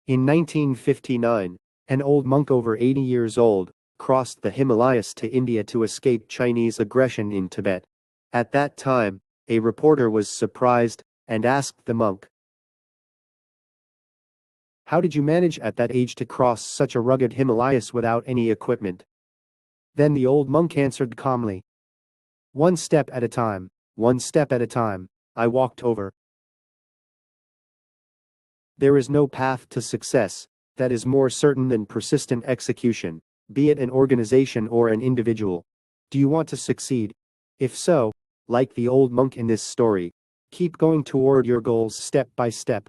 In 1959, an old monk over 80 years old crossed the Himalayas to India to escape Chinese aggression in Tibet. At that time, a reporter was surprised and asked the monk, "How did you manage at that age to cross such a rugged Himalayas without any equipment?" Then the old monk answered calmly, "One step at a time, one step at a time, I walked over." There is no path to success that is more certain than persistent execution, be it an organization or an individual. Do you want to succeed? If so, like the old monk in this story, keep going toward your goals step by step.